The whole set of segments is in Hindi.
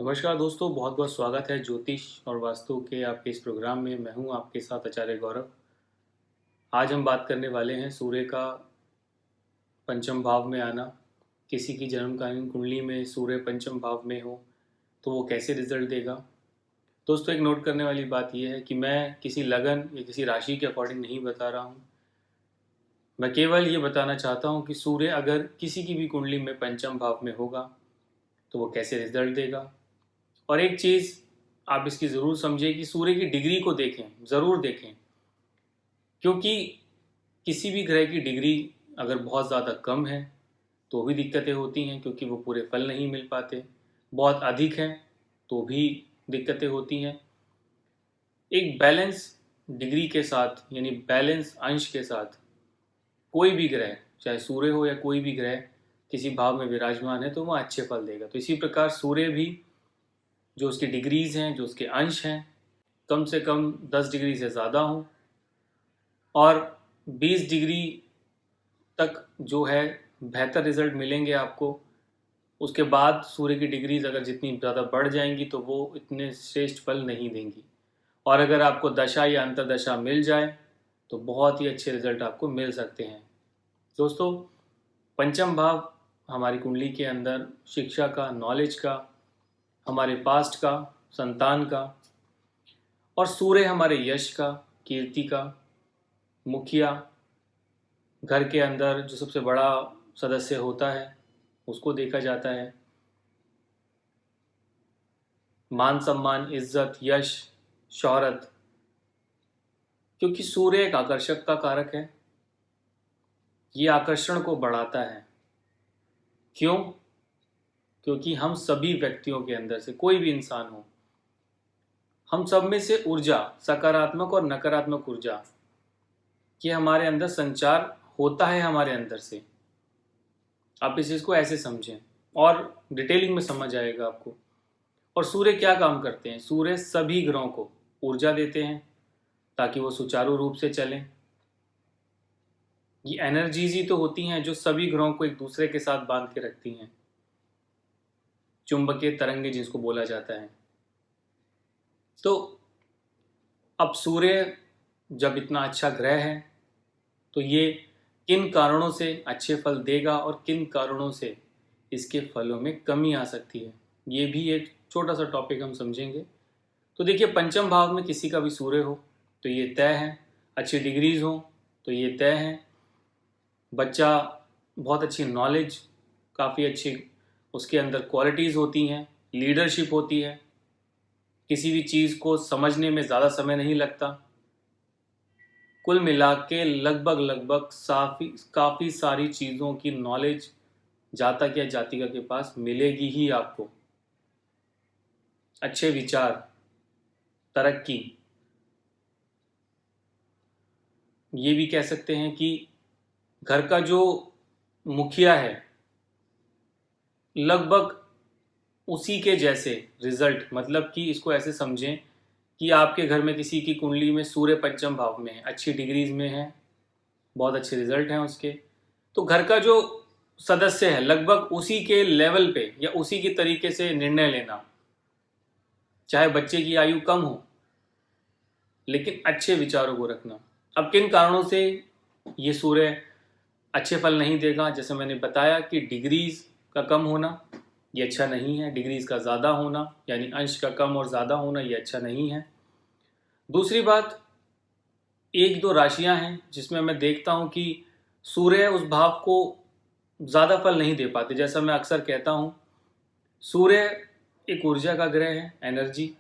नमस्कार दोस्तों, बहुत बहुत स्वागत है ज्योतिष और वास्तु के आपके इस प्रोग्राम में। मैं हूं आपके साथ आचार्य गौरव। आज हम बात करने वाले हैं सूर्य का पंचम भाव में आना। किसी की जन्मकालीन कुंडली में सूर्य पंचम भाव में हो तो वो कैसे रिजल्ट देगा। दोस्तों, एक नोट करने वाली बात यह है कि मैं किसी लगन या किसी राशि के अकॉर्डिंग नहीं बता रहा हूँ। मैं केवल ये बताना चाहता हूँ कि सूर्य अगर किसी की भी कुंडली में पंचम भाव में होगा तो वो कैसे रिजल्ट देगा। और एक चीज़ आप इसकी ज़रूर समझिए कि सूर्य की डिग्री को देखें, ज़रूर देखें, क्योंकि किसी भी ग्रह की डिग्री अगर बहुत ज़्यादा कम है तो भी दिक्कतें होती हैं, क्योंकि वो पूरे फल नहीं मिल पाते। बहुत अधिक है तो भी दिक्कतें होती हैं। एक बैलेंस डिग्री के साथ, यानी बैलेंस अंश के साथ कोई भी ग्रह, चाहे सूर्य हो या कोई भी ग्रह, किसी भाव में विराजमान है तो वह अच्छे फल देगा। तो इसी प्रकार सूर्य भी, जो उसकी डिग्रीज़ हैं, जो उसके अंश हैं, कम से कम 10 डिग्री से ज़्यादा हों और 20 डिग्री तक जो है बेहतर रिजल्ट मिलेंगे आपको। उसके बाद सूर्य की डिग्रीज अगर जितनी ज़्यादा बढ़ जाएंगी तो वो इतने श्रेष्ठ फल नहीं देंगी। और अगर आपको दशा या अंतरदशा मिल जाए तो बहुत ही अच्छे रिजल्ट आपको मिल सकते हैं। दोस्तों, पंचम भाव हमारी कुंडली के अंदर शिक्षा का, नॉलेज का, हमारे पास्ट का, संतान का, और सूर्य हमारे यश का, कीर्ति का, मुखिया, घर के अंदर जो सबसे बड़ा सदस्य होता है उसको देखा जाता है। मान सम्मान, इज्जत, यश, शोहरत, क्योंकि सूर्य एक आकर्षक का कारक है। ये आकर्षण को बढ़ाता है। क्यों? क्योंकि हम सभी व्यक्तियों के अंदर से, कोई भी इंसान हो, हम सब में से ऊर्जा, सकारात्मक और नकारात्मक ऊर्जा कि हमारे अंदर संचार होता है हमारे अंदर से। आप इस चीज़ को ऐसे समझें और डिटेलिंग में समझ आएगा आपको। और सूर्य क्या काम करते हैं? सूर्य सभी ग्रहों को ऊर्जा देते हैं ताकि वो सुचारू रूप से चलें। ये एनर्जीज ही तो होती हैं जो सभी ग्रहों को एक दूसरे के साथ बांध के रखती हैं, चुंबकीय तरंगे जिसको बोला जाता है। तो अब सूर्य जब इतना अच्छा ग्रह है तो ये किन कारणों से अच्छे फल देगा और किन कारणों से इसके फलों में कमी आ सकती है, ये भी एक छोटा सा टॉपिक हम समझेंगे। तो देखिए, पंचम भाव में किसी का भी सूर्य हो तो ये तय है। अच्छी डिग्रीज हो तो ये तय है। बच्चा बहुत अच्छी नॉलेज, काफ़ी अच्छी उसके अंदर क्वालिटीज़ होती हैं, लीडरशिप होती है, किसी भी चीज़ को समझने में ज़्यादा समय नहीं लगता। कुल मिला के लगभग काफ़ी सारी चीज़ों की नॉलेज जातक या जातिका के पास मिलेगी ही आपको। अच्छे विचार, तरक्की, ये भी कह सकते हैं कि घर का जो मुखिया है लगभग उसी के जैसे रिजल्ट, मतलब कि इसको ऐसे समझें कि आपके घर में किसी की कुंडली में सूर्य पंचम भाव में है, अच्छी डिग्रीज में है, बहुत अच्छे रिजल्ट हैं उसके, तो घर का जो सदस्य है लगभग उसी के लेवल पे या उसी की तरीके से निर्णय लेना, चाहे बच्चे की आयु कम हो लेकिन अच्छे विचारों को रखना। अब किन कारणों से ये सूर्य अच्छे फल नहीं देगा? जैसे मैंने बताया कि डिग्रीज का कम होना ये अच्छा नहीं है, डिग्रीज का ज़्यादा होना यानी अंश का कम और ज़्यादा होना ये अच्छा नहीं है। दूसरी बात, एक दो राशियां हैं जिसमें मैं देखता हूं कि सूर्य उस भाव को ज़्यादा फल नहीं दे पाते। जैसा मैं अक्सर कहता हूं, सूर्य एक ऊर्जा का ग्रह है, एनर्जी।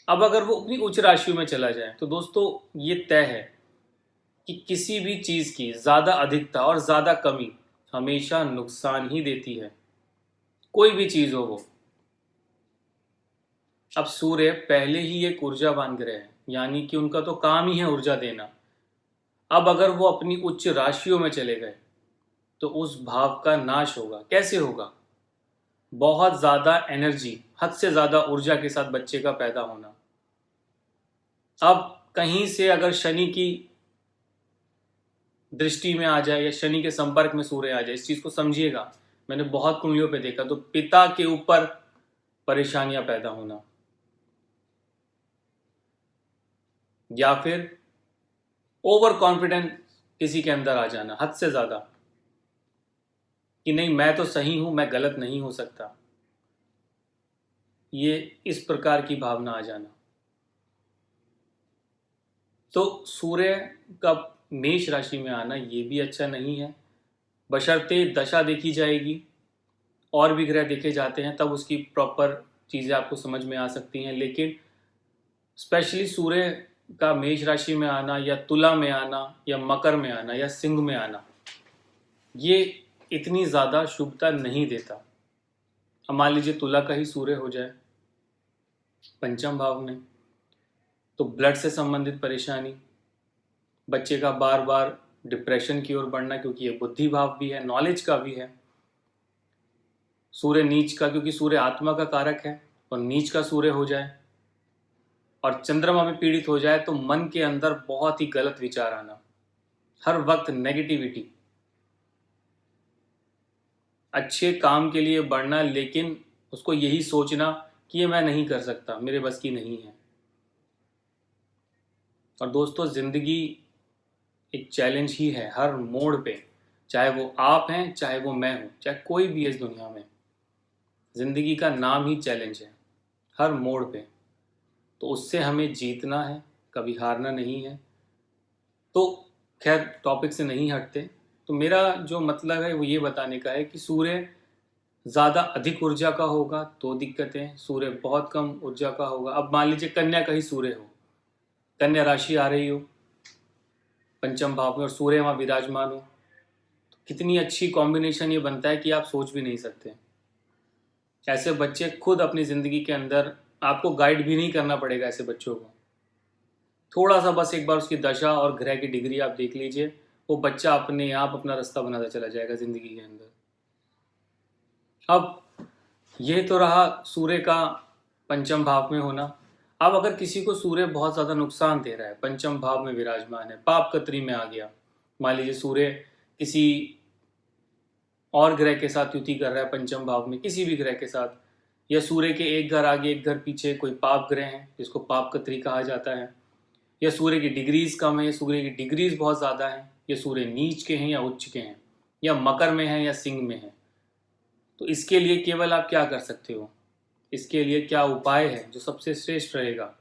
अब अगर वो अपनी उच्च राशियों में चला जाए तो दोस्तों ये तय है कि किसी भी चीज़ की ज़्यादा अधिकता और ज़्यादा कमी हमेशा नुकसान ही देती है, कोई भी चीज़ हो वो। अब सूर्य पहले ही एक ऊर्जावान ग्रह है, यानी कि उनका तो काम ही है ऊर्जा देना। अब अगर वो अपनी उच्च राशियों में चले गए तो उस भाव का नाश होगा। कैसे होगा? बहुत ज़्यादा एनर्जी, हद से ज़्यादा ऊर्जा के साथ बच्चे का पैदा होना। अब कहीं से अगर शनि की दृष्टि में आ जाए या शनि के संपर्क में सूर्य आ जाए, इस चीज़ को समझिएगा। मैंने बहुत कुंडलियों पे देखा तो पिता के ऊपर परेशानियां पैदा होना, या फिर ओवर कॉन्फिडेंस किसी के अंदर आ जाना, हद से ज़्यादा, कि नहीं मैं तो सही हूं, मैं गलत नहीं हो सकता, ये इस प्रकार की भावना आ जाना। तो सूर्य का मेष राशि में आना ये भी अच्छा नहीं है, बशर्ते दशा देखी जाएगी, और भी ग्रह देखे जाते हैं, तब उसकी प्रॉपर चीज़ें आपको समझ में आ सकती हैं। लेकिन स्पेशली सूर्य का मेष राशि में आना, या तुला में आना, या मकर में आना, या सिंह में आना, ये इतनी ज़्यादा शुभता नहीं देता। अब मान लीजिए तुला का ही सूर्य हो जाए पंचम भाव में, तो ब्लड से संबंधित परेशानी, बच्चे का बार बार डिप्रेशन की ओर बढ़ना, क्योंकि ये बुद्धि भाव भी है, नॉलेज का भी है। सूर्य नीच का, क्योंकि सूर्य आत्मा का कारक है, और नीच का सूर्य हो जाए और चंद्रमा में पीड़ित हो जाए, तो मन के अंदर बहुत ही गलत विचार आना, हर वक्त नेगेटिविटी, अच्छे काम के लिए बढ़ना, लेकिन उसको यही सोचना कि ये मैं नहीं कर सकता, मेरे बस की नहीं है। और दोस्तों, जिंदगी एक चैलेंज ही है हर मोड़ पे, चाहे वो आप हैं, चाहे वो मैं हूं, चाहे कोई भी है इस दुनिया में, जिंदगी का नाम ही चैलेंज है हर मोड़ पे। तो उससे हमें जीतना है, कभी हारना नहीं है। तो खैर, टॉपिक से नहीं हटते, तो मेरा जो मतलब है वो ये बताने का है कि सूर्य ज़्यादा अधिक ऊर्जा का होगा तो दिक्कतें, सूर्य बहुत कम ऊर्जा का होगा। अब मान लीजिए कन्या का ही सूर्य हो, कन्या राशि आ रही हो पंचम भाव में, और सूर्य वहाँ विराजमान हो, तो कितनी अच्छी कॉम्बिनेशन ये बनता है कि आप सोच भी नहीं सकते। ऐसे बच्चे खुद अपनी ज़िंदगी के अंदर, आपको गाइड भी नहीं करना पड़ेगा ऐसे बच्चों को, थोड़ा सा बस एक बार उसकी दशा और ग्रह की डिग्री आप देख लीजिए, वो बच्चा अपने आप अपना रास्ता बनाता चला जाएगा ज़िंदगी के अंदर। अब ये तो रहा सूर्य का पंचम भाव में होना। अब अगर किसी को सूर्य बहुत ज़्यादा नुकसान दे रहा है, पंचम भाव में विराजमान है, पाप कत्री में आ गया, मान लीजिए सूर्य किसी और ग्रह के साथ युति कर रहा है पंचम भाव में, किसी भी ग्रह के साथ, या सूर्य के एक घर आगे एक घर पीछे कोई पाप ग्रह है जिसको पाप कत्री कहा जाता है, या सूर्य की डिग्रीज कम है, या सूर्य की डिग्रीज बहुत ज़्यादा है, या सूर्य नीच के हैं या उच्च के हैं, या मकर में है या सिंह में है, तो इसके लिए केवल आप क्या कर सकते हो, इसके लिए क्या उपाय है जो सबसे श्रेष्ठ रहेगा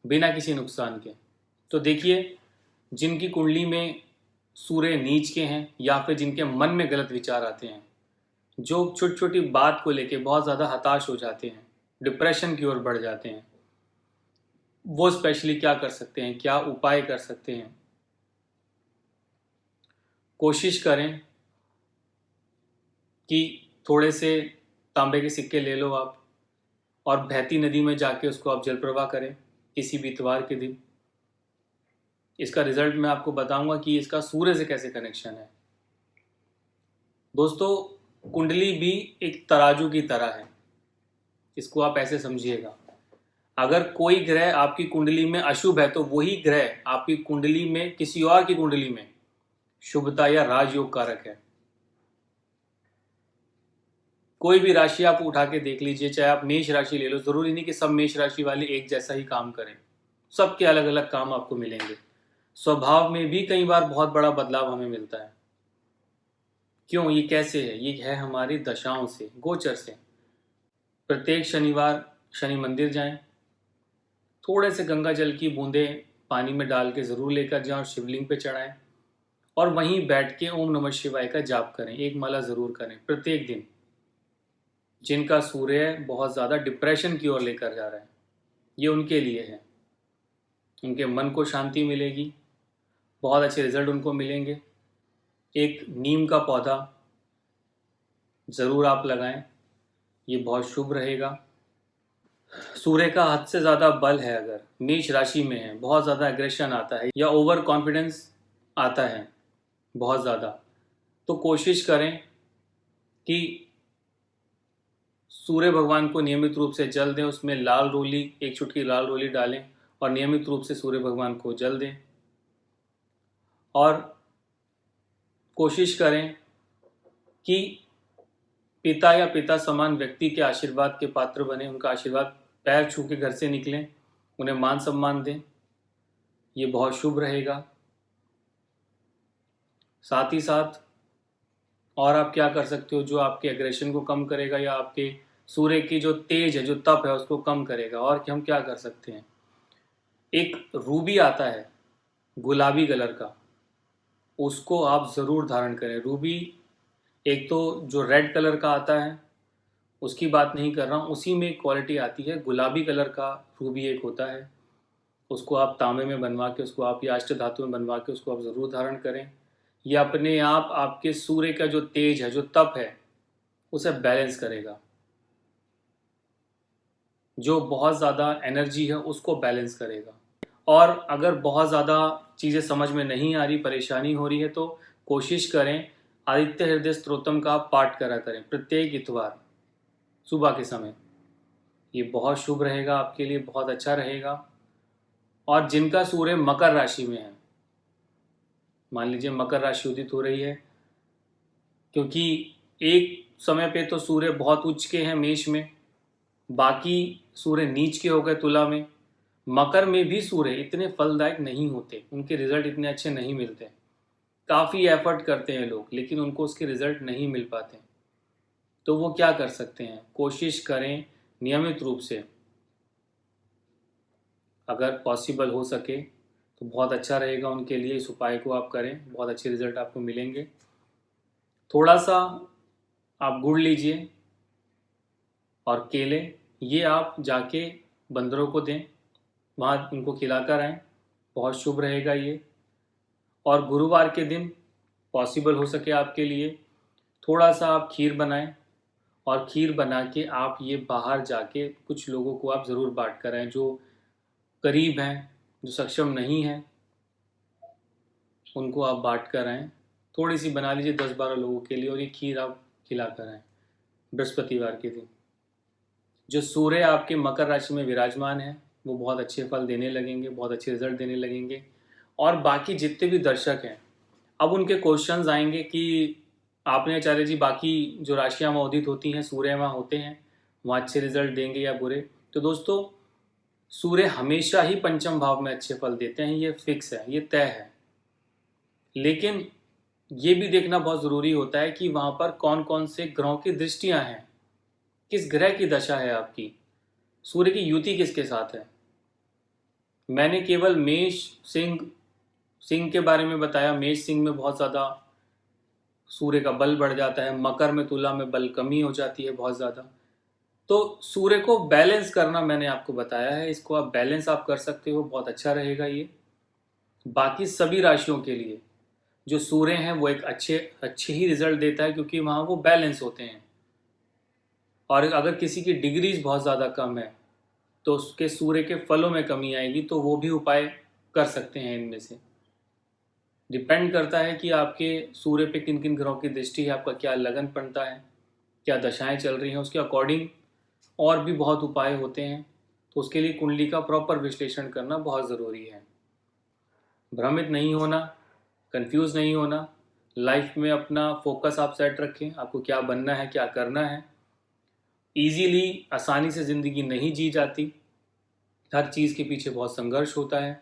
बिना किसी नुकसान के। तो देखिए, जिनकी कुंडली में सूर्य नीच के हैं, या फिर जिनके मन में गलत विचार आते हैं, जो छोटी छोटी बात को लेके बहुत ज़्यादा हताश हो जाते हैं, डिप्रेशन की ओर बढ़ जाते हैं, वो स्पेशली क्या कर सकते हैं, क्या उपाय कर सकते हैं। कोशिश करें कि थोड़े से तांबे के सिक्के ले लो आप, और बहती नदी में जाके उसको आप जल प्रवाह करें किसी भी इतवार के दिन। इसका रिजल्ट मैं आपको बताऊंगा कि इसका सूर्य से कैसे कनेक्शन है। दोस्तों, कुंडली भी एक तराजू की तरह है, इसको आप ऐसे समझिएगा। अगर कोई ग्रह आपकी कुंडली में अशुभ है, तो वही ग्रह आपकी कुंडली में किसी और की कुंडली में शुभता या राजयोग कारक है। कोई भी राशि आप उठा के देख लीजिए, चाहे आप मेष राशि ले लो, जरूरी नहीं कि सब मेष राशि वाले एक जैसा ही काम करें, सबके अलग अलग काम आपको मिलेंगे। स्वभाव में भी कई बार बहुत बड़ा बदलाव हमें मिलता है। क्यों, ये कैसे है? ये है हमारी दशाओं से, गोचर से। प्रत्येक शनिवार शनि मंदिर जाएं, थोड़े से गंगा जल की बूंदें पानी में डाल के ज़रूर लेकर जाएं और शिवलिंग पे चढ़ाएं, और वहीं बैठ के ओम नमः शिवाय का जाप करें, एक माला ज़रूर करें प्रत्येक दिन। जिनका सूर्य बहुत ज़्यादा डिप्रेशन की ओर लेकर जा रहा है, ये उनके लिए है। उनके मन को शांति मिलेगी, बहुत अच्छे रिजल्ट उनको मिलेंगे। एक नीम का पौधा ज़रूर आप लगाएं, ये बहुत शुभ रहेगा। सूर्य का हद से ज़्यादा बल है, अगर मेष राशि में है, बहुत ज़्यादा एग्रेशन आता है या ओवर कॉन्फिडेंस आता है बहुत ज़्यादा, तो कोशिश करें कि सूर्य भगवान को नियमित रूप से जल दें, उसमें लाल रोली, एक चुटकी लाल रोली डालें और नियमित रूप से सूर्य भगवान को जल दें। और कोशिश करें कि पिता या पिता समान व्यक्ति के आशीर्वाद के पात्र बने, उनका आशीर्वाद पैर छू के घर से निकलें, उन्हें मान सम्मान दें, ये बहुत शुभ रहेगा। साथ ही साथ और आप क्या कर सकते हो जो आपके एग्रेशन को कम करेगा या आपके सूर्य की जो तेज है, जो तप है, उसको कम करेगा। और हम क्या कर सकते हैं, एक रूबी आता है गुलाबी कलर का, उसको आप ज़रूर धारण करें। रूबी एक तो जो रेड कलर का आता है उसकी बात नहीं कर रहा हूँ, उसी में एक क्वालिटी आती है गुलाबी कलर का रूबी एक होता है, उसको आप तांबे में बनवा के, उसको आप या अष्ट धातु में बनवा के उसको आप ज़रूर धारण करें। ये अपने आप आपके सूर्य का जो तेज है, जो तप है, उसे बैलेंस करेगा। जो बहुत ज़्यादा एनर्जी है उसको बैलेंस करेगा। और अगर बहुत ज़्यादा चीज़ें समझ में नहीं आ रही, परेशानी हो रही है, तो कोशिश करें आदित्य हृदय स्तोत्रम का आप पाठ करा करें प्रत्येक इतवार सुबह के समय। ये बहुत शुभ रहेगा आपके लिए, बहुत अच्छा रहेगा। और जिनका सूर्य मकर राशि में है, मान लीजिए मकर राशि उदित हो रही है, क्योंकि एक समय पे तो सूर्य बहुत उच्च के हैं मेष में, बाकी सूर्य नीच के हो गए तुला में। मकर में भी सूर्य इतने फलदायक नहीं होते, उनके रिजल्ट इतने अच्छे नहीं मिलते। काफ़ी एफर्ट करते हैं लोग लेकिन उनको उसके रिजल्ट नहीं मिल पाते। तो वो क्या कर सकते हैं, कोशिश करें नियमित रूप से, अगर पॉसिबल हो सके तो बहुत अच्छा रहेगा उनके लिए। इस उपाय को आप करें, बहुत अच्छे रिजल्ट आपको मिलेंगे। थोड़ा सा आप गुड़ लीजिए और केले, ये आप जाके बंदरों को दें, वहाँ उनको खिलाकर आएँ, बहुत शुभ रहेगा ये। और गुरुवार के दिन पॉसिबल हो सके आपके लिए, थोड़ा सा आप खीर बनाएं और खीर बना के आप ये बाहर जाके कुछ लोगों को आप ज़रूर बांट कर आएँ, जो करीब हैं, जो सक्षम नहीं हैं, उनको आप बांट कर आएँ। थोड़ी सी बना लीजिए 10-12 लोगों के लिए और ये खीर आप खिला कर आएँ बृहस्पतिवार के दिन। जो सूर्य आपके मकर राशि में विराजमान है वो बहुत अच्छे फल देने लगेंगे, बहुत अच्छे रिजल्ट देने लगेंगे। और बाकी जितने भी दर्शक हैं, अब उनके क्वेश्चंस आएंगे कि आपने आचार्य जी बाकी जो राशियाँ वहाँ उदित होती हैं, सूर्य वहाँ होते हैं, वहाँ अच्छे रिजल्ट देंगे या बुरे। तो दोस्तों, सूर्य हमेशा ही पंचम भाव में अच्छे फल देते हैं, ये फिक्स है, ये तय है। लेकिन ये भी देखना बहुत ज़रूरी होता है कि वहाँ पर कौन कौन से ग्रहों की दृष्टियाँ हैं, किस ग्रह की दशा है आपकी, सूर्य की युति किसके साथ है। मैंने केवल मेष सिंह के बारे में बताया। मेष सिंह में बहुत ज़्यादा सूर्य का बल बढ़ जाता है, मकर में तुला में बल कमी हो जाती है बहुत ज़्यादा। तो सूर्य को बैलेंस करना मैंने आपको बताया है, इसको आप बैलेंस आप कर सकते हो, बहुत अच्छा रहेगा ये। बाकी सभी राशियों के लिए जो सूर्य हैं वो एक अच्छे ही रिजल्ट देता है, क्योंकि वहाँ वो बैलेंस होते हैं। और अगर किसी की डिग्रीज बहुत ज़्यादा कम है तो उसके सूर्य के फलों में कमी आएगी, तो वो भी उपाय कर सकते हैं। इनमें से डिपेंड करता है कि आपके सूर्य पे किन किन ग्रहों की दृष्टि है, आपका क्या लगन पड़ता है, क्या दशाएं चल रही हैं, उसके अकॉर्डिंग और भी बहुत उपाय होते हैं। तो उसके लिए कुंडली का प्रॉपर विश्लेषण करना बहुत ज़रूरी है। भ्रमित नहीं होना, कंफ्यूज नहीं होना, लाइफ में अपना फोकस आप सेट रखें, आपको क्या बनना है, क्या करना है। ईजीली आसानी से ज़िंदगी नहीं जी जाती, हर चीज़ के पीछे बहुत संघर्ष होता है।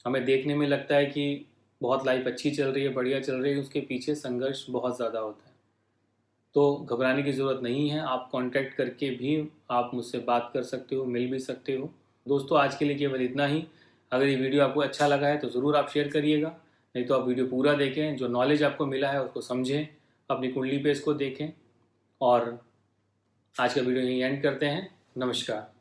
हमें देखने में लगता है कि बहुत लाइफ अच्छी चल रही है, बढ़िया चल रही है, उसके पीछे संघर्ष बहुत ज़्यादा होता है। तो घबराने की ज़रूरत नहीं है, आप कांटेक्ट करके भी आप मुझसे बात कर सकते हो, मिल भी सकते हो। दोस्तों, आज के लिए केवल इतना ही। अगर ये वीडियो आपको अच्छा लगा है तो ज़रूर आप शेयर करिएगा, नहीं तो आप वीडियो पूरा देखें, जो नॉलेज आपको मिला है उसको समझें, अपनी कुंडली पे इसको देखें। और आज का वीडियो यहीं एंड करते हैं। नमस्कार।